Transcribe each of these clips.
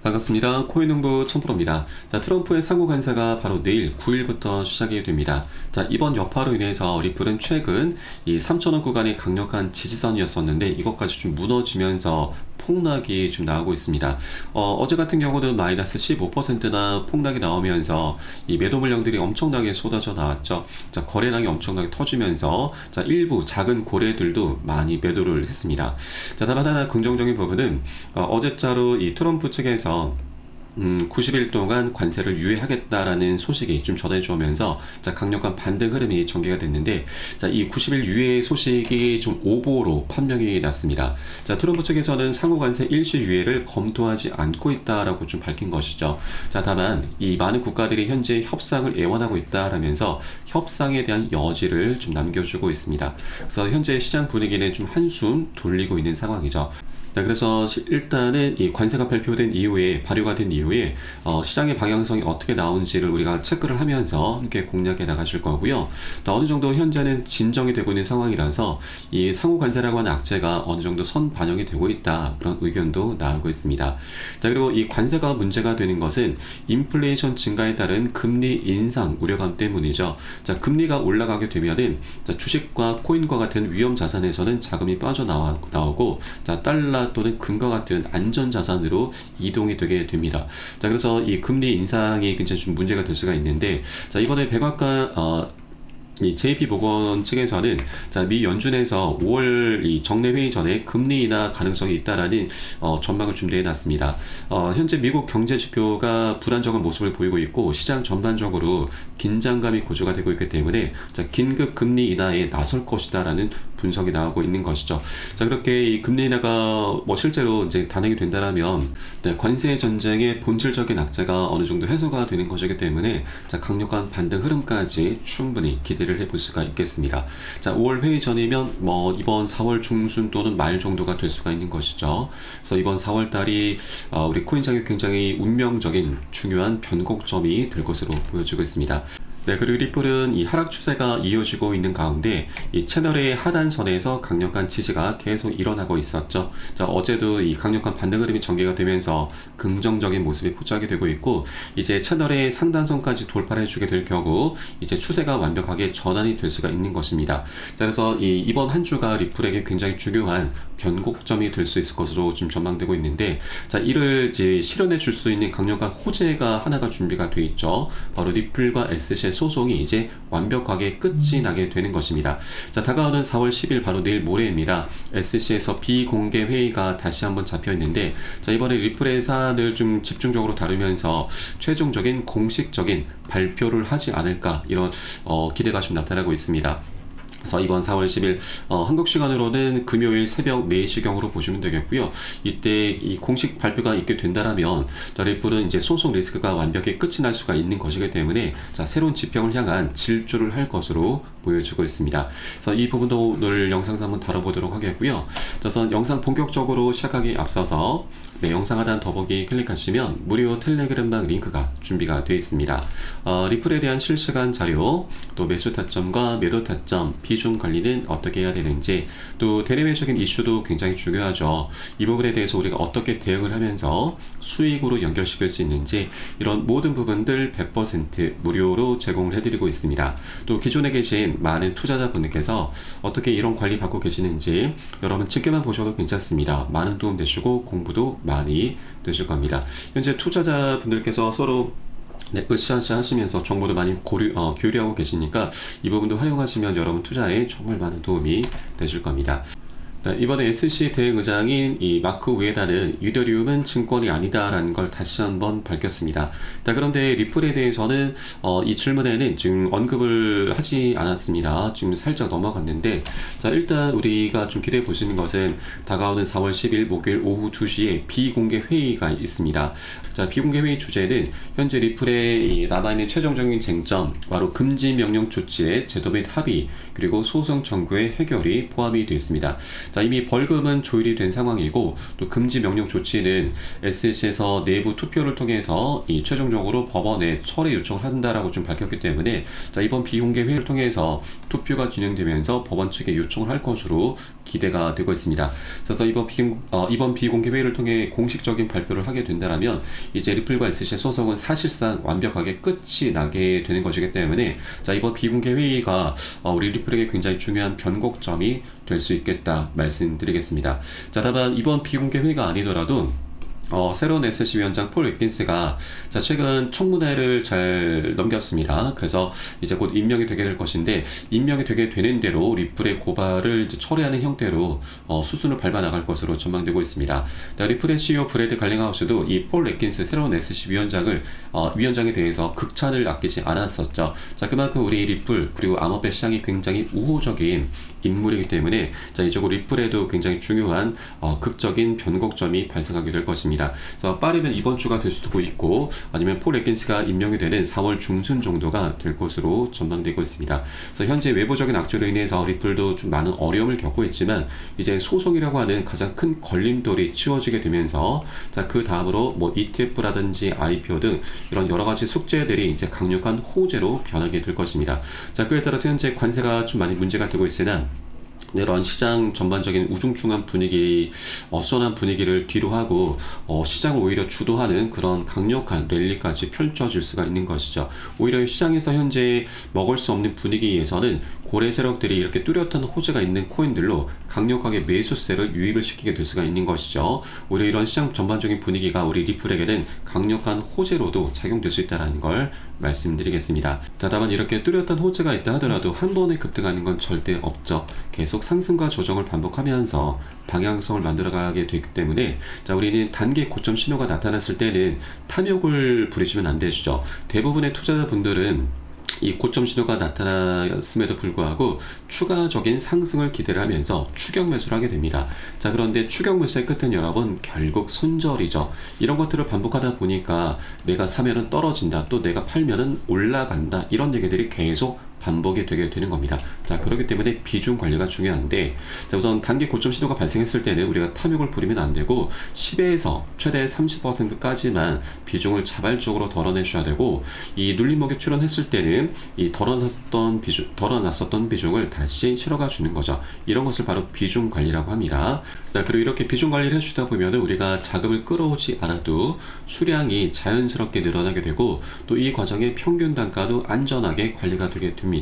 반갑습니다. 코인농부 천프로입니다. 자, 트럼프의 상호 간사가 바로 내일 9일부터 시작이 됩니다. 자, 이번 여파로 인해서 리플은 최근 이 3,000원 구간이 강력한 지지선이었었는데 이것까지 좀 무너지면서 폭락이 좀 나오고 있습니다. 어제 같은 경우는 마이너스 15%나 폭락이 나오면서 이 매도 물량들이 엄청나게 쏟아져 나왔죠. 자, 거래량이 엄청나게 터지면서 자, 일부 작은 고래들도 많이 매도를 했습니다. 자, 다만 하나 긍정적인 부분은 어제자로 이 트럼프 측에서 90일 동안 관세를 유예하겠다라는 소식이 좀 전해주면서 자, 강력한 반등 흐름이 전개가 됐는데 자, 이 90일 유예 소식이 좀 오보로 판명이 났습니다. 자, 트럼프 측에서는 상호 관세 일시 유예를 검토하지 않고 있다라고 좀 밝힌 것이죠. 자, 다만 이 많은 국가들이 현재 협상을 애원하고 있다라면서 협상에 대한 여지를 좀 남겨주고 있습니다. 그래서 현재 시장 분위기는 좀 한숨 돌리고 있는 상황이죠. 네, 그래서 일단은 이 관세가 발효가 된 이후에 시장의 방향성이 어떻게 나오는지를 우리가 체크를 하면서 함께 공략해 나가실 거고요. 또 어느 정도 현재는 진정이 되고 있는 상황이라서 이 상호 관세라고 하는 악재가 어느 정도 선 반영이 되고 있다, 그런 의견도 나오고 있습니다. 자, 그리고 이 관세가 문제가 되는 것은 인플레이션 증가에 따른 금리 인상 우려감 때문이죠. 자, 금리가 올라가게 되면은 자, 주식과 코인과 같은 위험 자산에서는 자금이 빠져나오고 자, 달러 또는 금과 같은 안전자산으로 이동이 되게 됩니다. 자, 그래서 이 금리 인상이 굉장히 좀 문제가 될 수가 있는데, 자, 이번에 백악관 이 JP모건 측에서는 자, 미 연준에서 5월 이 정례 회의 전에 금리 인하 가능성이 있다라는 전망을 준비해 놨습니다. 현재 미국 경제 지표가 불안정한 모습을 보이고 있고 시장 전반적으로 긴장감이 고조가 되고 있기 때문에 자, 긴급 금리 인하에 나설 것이다라는 분석이 나오고 있는 것이죠. 자, 그렇게 이 금리 인하가 실제로 이제 단행이 된다라면 네, 관세 전쟁의 본질적인 악재가 어느 정도 해소가 되는 것이기 때문에 자, 강력한 반등 흐름까지 충분히 기대를 해볼 수가 있겠습니다. 자, 5월 회의 전이면 이번 4월 중순 또는 말 정도가 될 수가 있는 것이죠. 그래서 이번 4월 달이 우리 코인장에 굉장히 운명적인 중요한 변곡점이 될 것으로 보여지고 있습니다. 네, 그리고 리플은 이 하락 추세가 이어지고 있는 가운데 이 채널의 하단선에서 강력한 지지가 계속 일어나고 있었죠. 자, 어제도 이 강력한 반등 흐름이 전개가 되면서 긍정적인 모습이 포착이 되고 있고 이제 채널의 상단선까지 돌파를 해주게 될 경우 이제 추세가 완벽하게 전환이 될 수가 있는 것입니다. 자, 그래서 이번 한 주가 리플에게 굉장히 중요한 변곡점이 될 수 있을 것으로 좀 전망되고 있는데 자, 이를 이제 실현해 줄 수 있는 강력한 호재가 하나가 준비가 돼 있죠. 바로 리플과 SC의 소송이 이제 완벽하게 끝이 나게 되는 것입니다. 자, 다가오는 4월 10일 바로 내일 모레입니다. SC에서 비공개 회의가 다시 한번 잡혀 있는데 자, 이번에 리플의 사안을 좀 집중적으로 다루면서 최종적인 공식적인 발표를 하지 않을까, 이런 기대가 좀 나타나고 있습니다. 그래서 이번 4월 10일 한국 시간으로는 금요일 새벽 4시경으로 보시면 되겠고요. 이때 이 공식 발표가 있게 된다라면 리플은 이제 소송 리스크가 완벽히 끝이 날 수가 있는 것이기 때문에 자, 새로운 지평을 향한 질주를 할 것으로 보여지고 있습니다. 그래서 이 부분도 오늘 영상에서 한번 다뤄보도록 하겠고요. 그래서 영상 본격적으로 시작하기 앞서서 네, 영상 하단 더보기 클릭하시면 무료 텔레그램방 링크가 준비가 되어 있습니다. 리플에 대한 실시간 자료, 또 매수 타점과 매도 타점, 비중 관리는 어떻게 해야 되는지, 또 대내외적인 이슈도 굉장히 중요하죠. 이 부분에 대해서 우리가 어떻게 대응을 하면서 수익으로 연결시킬 수 있는지, 이런 모든 부분들 100% 무료로 제공을 해드리고 있습니다. 또 기존에 계신 많은 투자자분들께서 어떻게 이런 관리 받고 계시는지 여러분 직계만 보셔도 괜찮습니다. 많은 도움 되시고 공부도 많이 되실 겁니다. 현재 투자자분들께서 서로 네, 으쌰으쌰 하시면서 정보도 많이 교류하고 계시니까 이 부분도 활용하시면 여러분 투자에 정말 많은 도움이 되실 겁니다. 이번에 SC 대행의장인 이 마크 우에다는 이더리움은 증권이 아니다라는 걸 다시 한번 밝혔습니다. 그런데 리플에 대해서는 이 질문에는 지금 언급을 하지 않았습니다. 지금 살짝 넘어갔는데 자, 일단 우리가 좀 기대해 볼 수 있는 것은 다가오는 4월 10일 목요일 오후 2시에 비공개 회의가 있습니다. 자, 비공개 회의 주제는 현재 리플에 남아있는 최종적인 쟁점, 바로 금지 명령 조치의 제도 및 합의, 그리고 소송 청구의 해결이 포함이 되어 있습니다. 자, 이미 벌금은 조율이 된 상황이고 또 금지 명령 조치는 SC에서 내부 투표를 통해서 이 최종적으로 법원에 철회 요청을 한다라고 좀 밝혔기 때문에 자, 이번 비공개 회의를 통해서 투표가 진행되면서 법원 측에 요청을 할 것으로 기대가 되고 있습니다. 그래서 이번 비공개 회의를 통해 공식적인 발표를 하게 된다면 이제 리플과 SC의 소송은 사실상 완벽하게 끝이 나게 되는 것이기 때문에 자, 이번 비공개 회의가 우리 리플에게 굉장히 중요한 변곡점이 될 수 있겠다 말씀드리겠습니다. 자, 다만 이번 비공개 회의가 아니더라도 새로운 SC 위원장 폴 웩긴스가 자, 최근 청문회를 잘 넘겼습니다. 그래서 이제 곧 임명이 되게 될 것인데 임명이 되게 되는 대로 리플의 고발을 이제 철회하는 형태로 수순을 밟아 나갈 것으로 전망되고 있습니다. 자, 리플의 CEO 브래드 갈링하우스도 이 폴 웩긴스 새로운 SC 위원장에 대해서 극찬을 아끼지 않았었죠. 자, 그만큼 우리 리플 그리고 암호화폐 시장이 굉장히 우호적인 인물이기 때문에 자, 이쪽으로 리플에도 굉장히 중요한 극적인 변곡점이 발생하게 될 것입니다. 그래서 빠르면 이번 주가 될 수도 있고 아니면 폴 웩긴스가 임명이 되는 4월 중순 정도가 될 것으로 전망되고 있습니다. 그래서 현재 외부적인 악재로 인해서 리플도 좀 많은 어려움을 겪고 있지만 이제 소송이라고 하는 가장 큰 걸림돌이 치워지게 되면서 자, 그 다음으로 뭐 ETF라든지 IPO 등 이런 여러 가지 숙제들이 이제 강력한 호재로 변하게 될 것입니다. 자, 그에 따라서 현재 관세가 좀 많이 문제가 되고 있으나 이런 시장 전반적인 우중충한 분위기, 어수선한 분위기를 뒤로 하고 시장을 오히려 주도하는 그런 강력한 랠리까지 펼쳐질 수가 있는 것이죠. 오히려 시장에서 현재 먹을 수 없는 분위기에서는 고래 세력들이 이렇게 뚜렷한 호재가 있는 코인들로 강력하게 매수세를 유입을 시키게 될 수가 있는 것이죠. 오히려 이런 시장 전반적인 분위기가 우리 리플에게는 강력한 호재로도 작용될 수 있다는 걸 말씀드리겠습니다. 자, 다만 이렇게 뚜렷한 호재가 있다 하더라도 한 번에 급등하는 건 절대 없죠. 계속 상승과 조정을 반복하면서 방향성을 만들어가게 되기 때문에 자, 우리는 단기 고점 신호가 나타났을 때는 탐욕을 부리시면 안 되시죠. 대부분의 투자자분들은 이 고점 신호가 나타났음에도 불구하고 추가적인 상승을 기대를 하면서 추격 매수를 하게 됩니다. 자, 그런데 추격 매수의 끝은 여러분 결국 손절이죠. 이런 것들을 반복하다 보니까 내가 사면은 떨어진다, 또 내가 팔면은 올라간다, 이런 얘기들이 계속 반복이 되게 되는 겁니다. 자, 그렇기 때문에 비중 관리가 중요한데 자, 우선 단기 고점 신호가 발생했을 때는 우리가 탐욕을 부리면 안 되고 10에서 최대 30%까지만 비중을 자발적으로 덜어내셔야 되고 이 눌림목에 출현했을 때는 이 덜어놨었던 비중을 다시 실어가 주는 거죠. 이런 것을 바로 비중 관리라고 합니다. 자, 그리고 이렇게 비중 관리를 해주다 보면 우리가 자금을 끌어오지 않아도 수량이 자연스럽게 늘어나게 되고 또 이 과정의 평균 단가도 안전하게 관리가 되게 됩니다.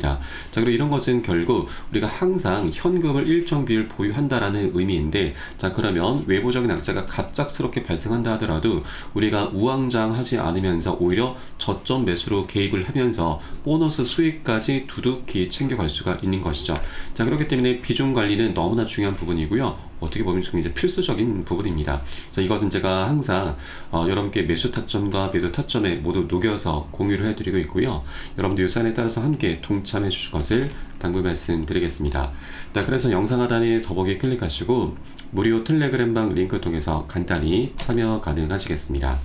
자, 그리고 이런 것은 결국 우리가 항상 현금을 일정 비율 보유한다라는 의미인데 자, 그러면 외부적인 악재가 갑작스럽게 발생한다 하더라도 우리가 우왕좌왕하지 않으면서 오히려 저점 매수로 개입을 하면서 보너스 수익까지 두둑히 챙겨갈 수가 있는 것이죠. 자, 그렇기 때문에 비중 관리는 너무나 중요한 부분이고요. 어떻게 보면 굉장히 필수적인 부분입니다. 그래서 이것은 제가 항상 여러분께 매수 타점과 매도 타점에 모두 녹여서 공유를 해드리고 있고요. 여러분들 이 사연에 따라서 함께 동참해 주실 것을 당부 말씀드리겠습니다. 자, 그래서 영상 하단에 더보기 클릭하시고 무료 텔레그램방 링크 통해서 간단히 참여 가능하시겠습니다.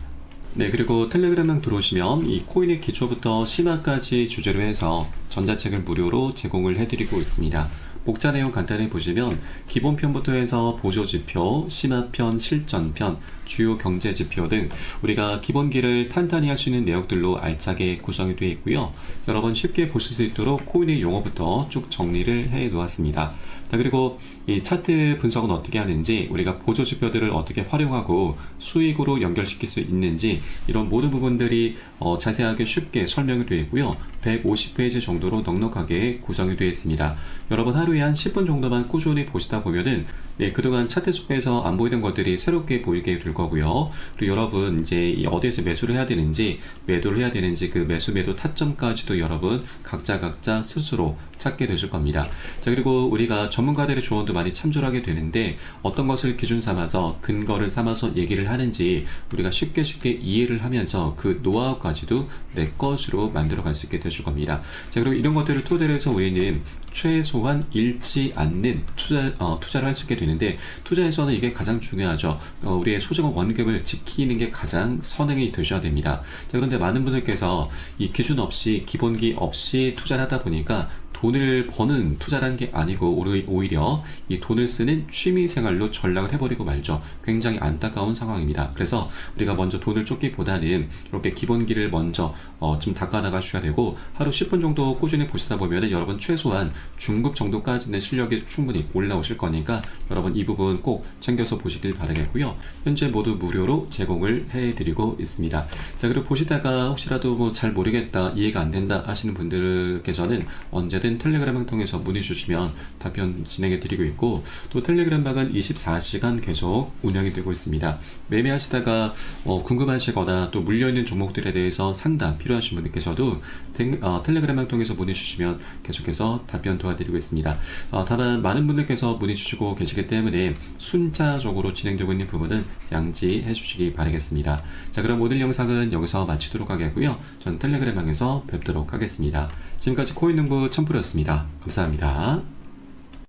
네, 그리고 텔레그램방 들어오시면 이 코인의 기초부터 심화까지 주제로 해서 전자책을 무료로 제공을 해드리고 있습니다. 목차 내용 간단히 보시면 기본편부터 해서 보조지표, 심화편, 실전편, 주요 경제지표 등 우리가 기본기를 탄탄히 할 수 있는 내용들로 알차게 구성이 되어 있고요. 여러분 쉽게 보실 수 있도록 코인의 용어부터 쭉 정리를 해 놓았습니다. 자, 그리고 이 차트 분석은 어떻게 하는지, 우리가 보조지표들을 어떻게 활용하고 수익으로 연결시킬 수 있는지, 이런 모든 부분들이 자세하게 쉽게 설명이 되어 있고요. 150페이지 정도로 넉넉하게 구성이 되어 있습니다. 여러분 하루에 한 10분 정도만 꾸준히 보시다 보면은 그동안 차트 속에서 안 보이던 것들이 새롭게 보이게 될 거고요. 그리고 여러분 이제 어디에서 매수를 해야 되는지, 매도를 해야 되는지, 그 매수 매도 타점까지도 여러분 각자 스스로 찾게 되실 겁니다. 자, 그리고 우리가 전문가들의 조언도 많이 참조를 하게 되는데 어떤 것을 기준 삼아서 근거를 삼아서 얘기를 하는지 우리가 쉽게 이해를 하면서 그 노하우까지도 내 것으로 만들어 갈 수 있게 되실 겁니다. 자, 그리고 이런 것들을 토대로 해서 우리는 최소한 잃지 않는 투자를 할 수 있게 되는데, 투자에서는 이게 가장 중요하죠. 우리의 소중한 원금을 지키는 게 가장 선행이 되셔야 됩니다. 자, 그런데 많은 분들께서 이 기준 없이, 기본기 없이 투자를 하다 보니까 돈을 버는 투자라는 게 아니고 오히려 이 돈을 쓰는 취미 생활로 전락을 해버리고 말죠. 굉장히 안타까운 상황입니다. 그래서 우리가 먼저 돈을 쫓기보다는 이렇게 기본기를 먼저 좀 닦아나가셔야 되고, 하루 10분 정도 꾸준히 보시다 보면은 여러분 최소한 중급 정도까지는 실력이 충분히 올라오실 거니까 여러분 이 부분 꼭 챙겨서 보시길 바라겠고요. 현재 모두 무료로 제공을 해드리고 있습니다. 자, 그리고 보시다가 혹시라도 뭐 잘 모르겠다, 이해가 안 된다 하시는 분들께서는 언제든 텔레그램을 통해서 문의 주시면 답변 진행해 드리고 있고, 또 텔레그램 방은 24시간 계속 운영이 되고 있습니다. 매매하시다가 궁금하시거나 또 물려있는 종목들에 대해서 상담 필요하신 분들께서도 텔레그램 방 통해서 문의 주시면 계속해서 답변 도와드리고 있습니다. 다만 많은 분들께서 문의 주시고 계시기 때문에 순차적으로 진행되고 있는 부분은 양지해 주시기 바라겠습니다. 자, 그럼 오늘 영상은 여기서 마치도록 하겠고요. 전 텔레그램 방에서 뵙도록 하겠습니다. 지금까지 코인농부 첨프였습니다. 감사합니다.